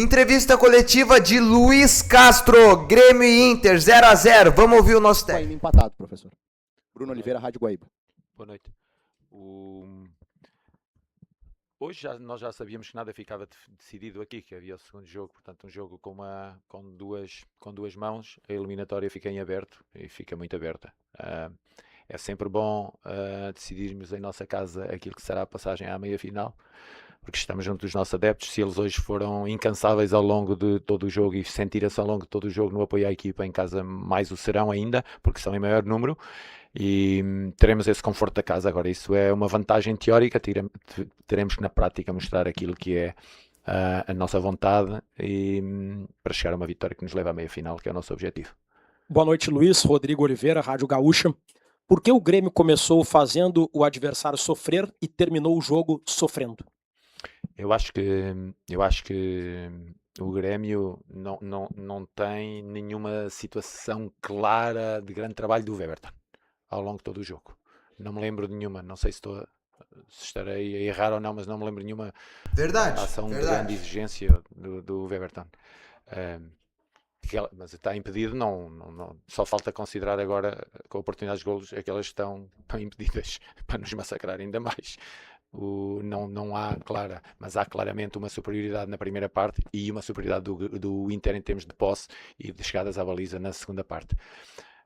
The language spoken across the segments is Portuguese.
Entrevista coletiva de Luiz Castro, Grêmio e Inter, 0x0. Vamos ouvir o nosso técnico. Empatado, professor. Bruno Oliveira, Rádio Guaíba. Boa noite. Hoje nós já sabíamos que nada ficava decidido aqui, que havia o segundo jogo, portanto um jogo com duas mãos. A eliminatória fica em aberto e fica muito aberta. É sempre bom decidirmos em nossa casa aquilo que será a passagem à meia-final, porque estamos junto dos nossos adeptos. Se eles hoje foram incansáveis ao longo de todo o jogo e sentiram-se ao longo de todo o jogo no apoio à equipa, em casa mais o serão ainda, porque são em maior número, e teremos esse conforto da casa. Agora, isso é uma vantagem teórica, teremos que na prática mostrar aquilo que é a nossa vontade e para chegar a uma vitória que nos leva à meia-final, que é o nosso objetivo. Boa noite, Luiz. Rodrigo Oliveira, Rádio Gaúcha. Por que o Grêmio começou fazendo o adversário sofrer e terminou o jogo sofrendo? Eu acho que o Grêmio não tem nenhuma situação clara de grande trabalho do Weberton ao longo de todo o jogo. Não me lembro de nenhuma, não sei se estarei a errar ou não, mas não me lembro de nenhuma ação de grande exigência do Weberton. Mas está impedido, só falta considerar agora, com oportunidades de golos, é que elas estão impedidas para nos massacrar ainda mais. Não há clara, mas há claramente uma superioridade na primeira parte e uma superioridade do Inter em termos de posse e de chegadas à baliza na segunda parte.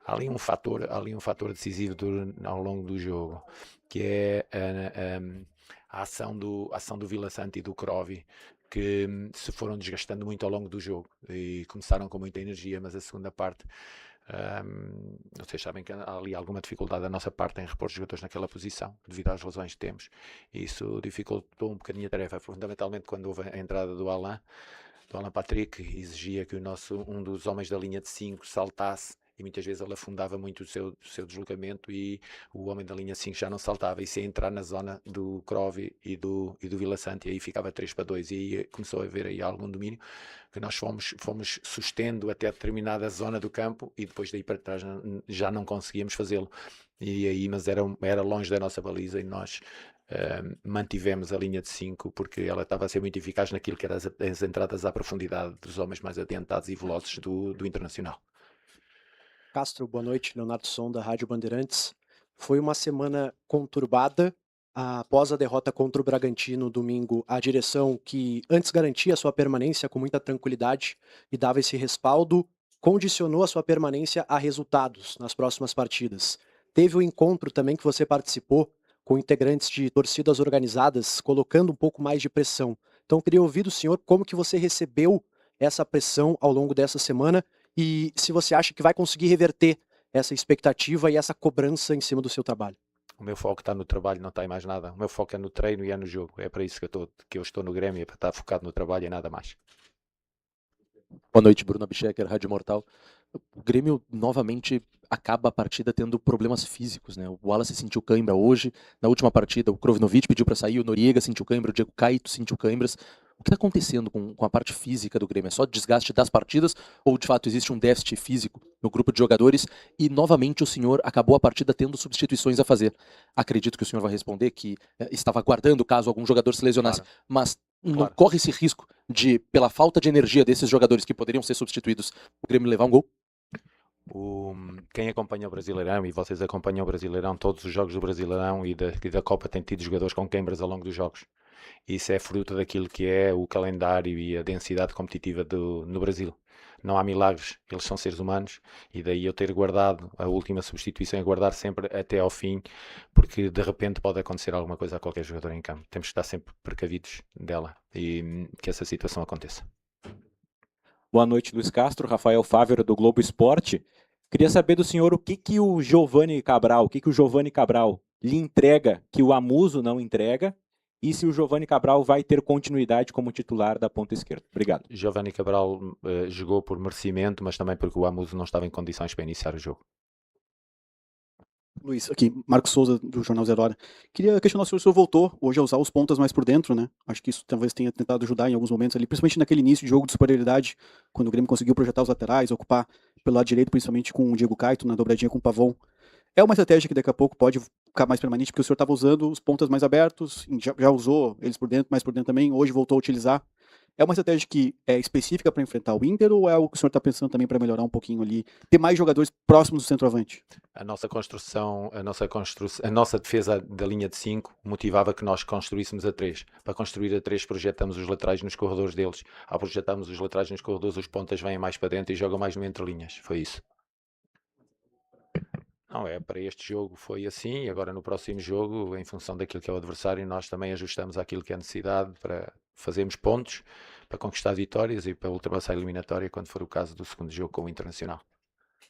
Há ali um fator decisivo ao longo do jogo, que é a ação do Vila Sante e do Krovi, que se foram desgastando muito ao longo do jogo e começaram com muita energia, mas a segunda parte, vocês sabem que há ali alguma dificuldade da nossa parte em repor os jogadores naquela posição, devido às lesões que temos. Isso dificultou um bocadinho a tarefa, fundamentalmente quando houve a entrada do Alan Patrick, exigia que um dos homens da linha de 5 saltasse, e muitas vezes ele afundava muito o seu deslocamento e o homem da linha 5 já não saltava, e se entrar na zona do Krovi e do Vila Sante, e aí ficava 3-2, e aí começou a haver aí algum domínio que nós fomos sustendo até determinada zona do campo, e depois daí para trás já não conseguíamos fazê-lo, mas era longe da nossa baliza, e nós mantivemos a linha de 5 porque ela estava a ser muito eficaz naquilo que eram as entradas à profundidade dos homens mais adiantados e velozes do Internacional. Castro, boa noite. Leonardo Sonda, Rádio Bandeirantes. Foi uma semana conturbada. Após a derrota contra o Bragantino domingo, a direção, que antes garantia a sua permanência com muita tranquilidade e dava esse respaldo, condicionou a sua permanência a resultados nas próximas partidas. Teve o encontro também que você participou com integrantes de torcidas organizadas, colocando um pouco mais de pressão. Então, eu queria ouvir do senhor como que você recebeu essa pressão ao longo dessa semana e se você acha que vai conseguir reverter essa expectativa e essa cobrança em cima do seu trabalho. O meu foco está no trabalho, não está em mais nada. O meu foco é no treino e é no jogo. É para isso que eu estou no Grêmio, é para estar focado no trabalho e nada mais. Boa noite, Bruno Abchecker, Rádio Mortal. O Grêmio novamente acaba a partida tendo problemas físicos, né? O Wallace sentiu cãibra hoje, na última partida o Krovinovic pediu para sair, o Noriega sentiu cãibra, o Diego Caito sentiu cãibras. O que está acontecendo com a parte física do Grêmio? É só desgaste das partidas ou de fato existe um déficit físico no grupo de jogadores? E novamente o senhor acabou a partida tendo substituições a fazer. Acredito que o senhor vai responder que estava aguardando caso algum jogador se lesionasse, claro. Mas não corre esse risco de, pela falta de energia desses jogadores que poderiam ser substituídos, o Grêmio levar um gol? Quem acompanha o Brasileirão, e vocês acompanham o Brasileirão, todos os jogos do Brasileirão e da Copa têm tido jogadores com queimbras ao longo dos jogos. Isso é fruto daquilo que é o calendário e a densidade competitiva no Brasil. Não há milagres, eles são seres humanos, e daí eu ter guardado a última substituição e guardar sempre até ao fim, porque de repente pode acontecer alguma coisa a qualquer jogador em campo. Temos que estar sempre precavidos dela e que essa situação aconteça. Boa noite, Luiz Castro, Rafael Fávero do Globo Esporte. Queria saber do senhor o que o Giovani Cabral lhe entrega que o Amuso não entrega, e se o Giovani Cabral vai ter continuidade como titular da ponta esquerda. Obrigado. Giovani Cabral jogou por merecimento, mas também porque o Amuso não estava em condições para iniciar o jogo. Luiz, aqui, Marcos Souza, do Jornal Zero Hora. Queria questionar se o senhor voltou hoje a usar os pontas mais por dentro, né? Acho que isso talvez tenha tentado ajudar em alguns momentos ali, principalmente naquele início de jogo de superioridade, quando o Grêmio conseguiu projetar os laterais, ocupar pelo lado direito, principalmente com o Diego Caito, na dobradinha com o Pavon. É uma estratégia que daqui a pouco pode ficar mais permanente, porque o senhor estava usando os pontas mais abertos, já usou eles por dentro, mais por dentro também, hoje voltou a utilizar. É uma estratégia que é específica para enfrentar o Inter ou é algo que o senhor está pensando também para melhorar um pouquinho ali, ter mais jogadores próximos do centroavante? A nossa defesa da linha de 5 motivava que nós construíssemos a 3. Para construir a 3 projetamos os laterais nos corredores deles. Ao projetarmos os laterais nos corredores, os pontas vêm mais para dentro e jogam mais no entrelinhas. Foi isso. Não, para este jogo foi assim, e agora no próximo jogo, em função daquilo que é o adversário, nós também ajustamos aquilo que é a necessidade para fazermos pontos, para conquistar vitórias e para ultrapassar a eliminatória quando for o caso do segundo jogo com o Internacional.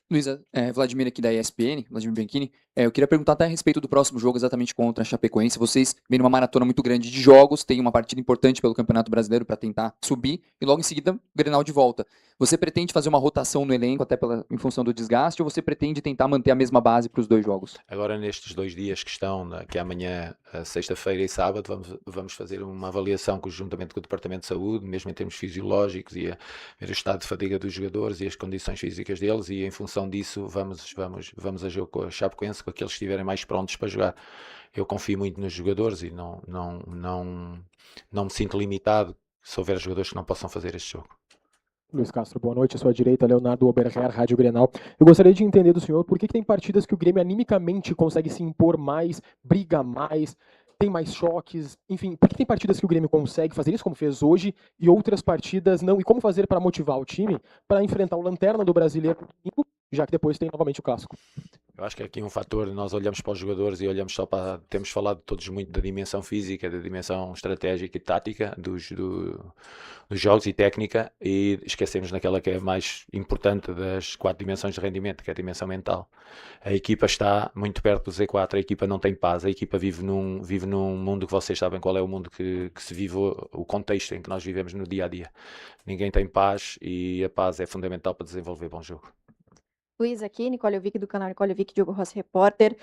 Luísa, Vladimir aqui da ESPN, Vladimir Bianchini. Eu queria perguntar até a respeito do próximo jogo, exatamente contra a Chapecoense. Vocês vêm numa maratona muito grande de jogos, tem uma partida importante pelo Campeonato Brasileiro para tentar subir, e logo em seguida, Grenal de volta. Você pretende fazer uma rotação no elenco, até em função do desgaste, ou você pretende tentar manter a mesma base para os dois jogos? Agora, nestes 2 dias que estão, que é amanhã, sexta-feira e sábado, vamos fazer uma avaliação conjuntamente com o Departamento de Saúde, mesmo em termos fisiológicos, e a ver o estado de fadiga dos jogadores e as condições físicas deles, e em função disso vamos a jogo com a Chapecoense, com aqueles que estiverem mais prontos para jogar. Eu confio muito nos jogadores e não me sinto limitado se houver jogadores que não possam fazer este jogo. Luiz Castro, boa noite. À sua direita, Leonardo Oberher, Rádio Grenal. Eu gostaria de entender do senhor por que tem partidas que o Grêmio animicamente consegue se impor mais, briga mais, tem mais choques, enfim, por que tem partidas que o Grêmio consegue fazer isso como fez hoje e outras partidas não? E como fazer para motivar o time para enfrentar o Lanterna do Brasileiro, já que depois tem novamente o Clássico? Eu acho que aqui um fator, nós olhamos para os jogadores e olhamos só para, temos falado todos muito da dimensão física, da dimensão estratégica e tática dos jogos e técnica, e esquecemos naquela que é a mais importante das 4 dimensões de rendimento, que é a dimensão mental. A equipa está muito perto do Z4, a equipa não tem paz, a equipa vive num mundo que vocês sabem qual é o mundo que se vive, o contexto em que nós vivemos no dia a dia. Ninguém tem paz e a paz é fundamental para desenvolver bom jogo. Luiz aqui, Nicole Ovic do canal Nicole Ovic, Diogo Rossi Repórter.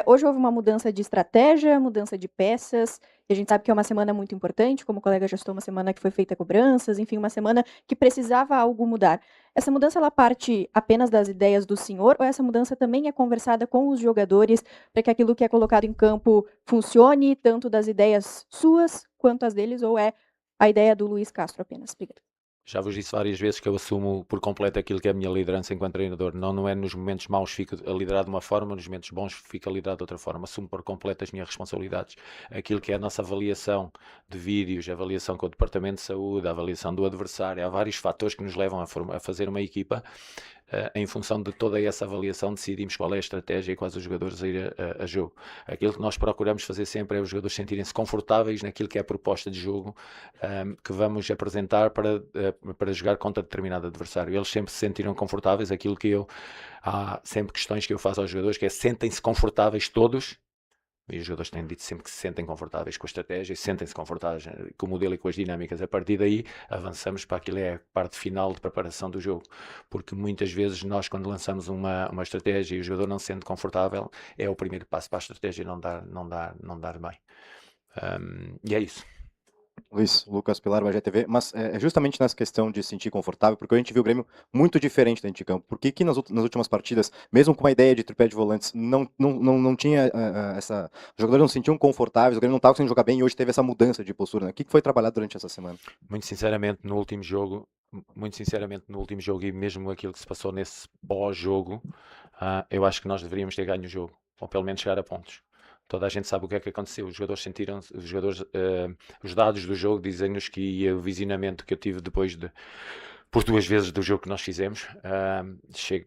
Hoje houve uma mudança de estratégia, mudança de peças, e a gente sabe que é uma semana muito importante, como o colega já citou, uma semana que foi feita cobranças, enfim, uma semana que precisava algo mudar. Essa mudança, ela parte apenas das ideias do senhor, ou essa mudança também é conversada com os jogadores para que aquilo que é colocado em campo funcione, tanto das ideias suas quanto as deles, ou é a ideia do Luiz Castro apenas? Obrigada. Já vos disse várias vezes que eu assumo por completo aquilo que é a minha liderança enquanto treinador. Não é nos momentos maus fico a liderar de uma forma, nos momentos bons fico a liderar de outra forma. Assumo por completo as minhas responsabilidades. Aquilo que é a nossa avaliação de vídeos, a avaliação com o Departamento de Saúde, a avaliação do adversário. Há vários fatores que nos levam a fazer uma equipa. Em função de toda essa avaliação, decidimos qual é a estratégia e quais os jogadores a ir a jogo. Aquilo que nós procuramos fazer sempre é os jogadores sentirem-se confortáveis naquilo que é a proposta de jogo que vamos apresentar para jogar contra determinado adversário. Eles sempre se sentiram confortáveis. Aquilo que há sempre questões que eu faço aos jogadores, que é sentem-se confortáveis todos. E os jogadores têm dito sempre que se sentem confortáveis com a estratégia, sentem-se confortáveis com o modelo e com as dinâmicas. A partir daí, avançamos para aquilo que é a parte final de preparação do jogo. Porque muitas vezes nós, quando lançamos uma estratégia e o jogador não se sente confortável, é o primeiro passo para a estratégia não dar bem. E é isso. Luiz, Lucas Pilar, Bagé TV, mas é justamente nessa questão de se sentir confortável, porque a gente viu o Grêmio muito diferente dentro de campo. Por que nas últimas partidas, mesmo com uma ideia de tripé de volantes, não tinha essa... Os jogadores não se sentiam confortáveis, o Grêmio não estava conseguindo jogar bem e hoje teve essa mudança de postura, né? O que foi trabalhado durante essa semana? Muito sinceramente, no último jogo e mesmo aquilo que se passou nesse pós-jogo, eu acho que nós deveríamos ter ganho o jogo, ou pelo menos chegar a pontos. Toda a gente sabe o que é que aconteceu. Os jogadores sentiram-se, os dados do jogo dizem-nos que o visionamento que eu tive depois por 2 vezes do jogo que nós fizemos,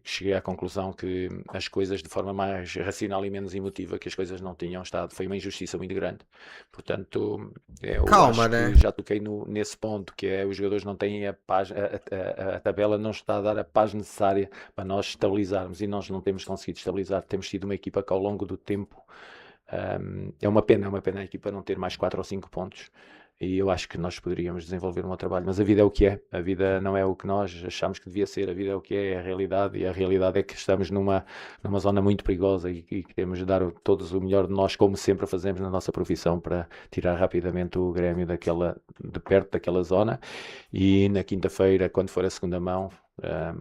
cheguei à conclusão que as coisas, de forma mais racional e menos emotiva, que as coisas não tinham estado. Foi uma injustiça muito grande. Portanto, eu Calma, acho né? que já toquei nesse ponto, que é os jogadores não têm a paz, a tabela não está a dar a paz necessária para nós estabilizarmos, e nós não temos conseguido estabilizar. Temos sido uma equipa que ao longo do tempo é uma pena a equipa não ter mais 4 ou 5 pontos, e eu acho que nós poderíamos desenvolver um trabalho, mas a vida é o que é, a vida não é o que nós achamos que devia ser, a vida é o que é a realidade, e a realidade é que estamos numa zona muito perigosa e que temos de dar todos o melhor de nós, como sempre fazemos na nossa profissão, para tirar rapidamente o Grêmio de perto daquela zona, e na quinta-feira, quando for a segunda mão,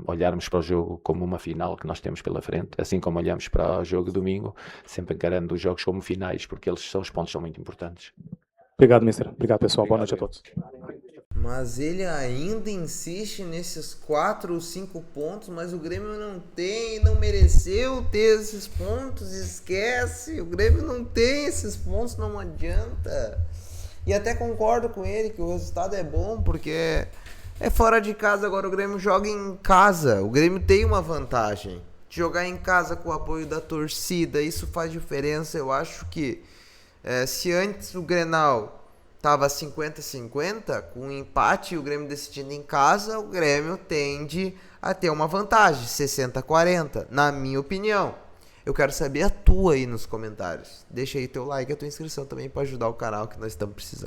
olharmos para o jogo como uma final que nós temos pela frente, assim como olhamos para o jogo domingo, sempre encarando os jogos como finais, porque os pontos são muito importantes. Obrigado, mister. Obrigado, pessoal. Boa noite a todos. Mas ele ainda insiste nesses 4 ou 5 pontos, mas o Grêmio não tem, não mereceu ter esses pontos, esquece. O Grêmio não tem esses pontos, não adianta. E até concordo com ele que o resultado é bom, porque é fora de casa, agora o Grêmio joga em casa. O Grêmio tem uma vantagem. Jogar em casa com o apoio da torcida, isso faz diferença. Eu acho que se antes o Grenal tava 50-50, com um empate e o Grêmio decidindo em casa, o Grêmio tende a ter uma vantagem, 60-40, na minha opinião. Eu quero saber a tua aí nos comentários. Deixa aí teu like e a tua inscrição também para ajudar o canal que nós estamos precisando.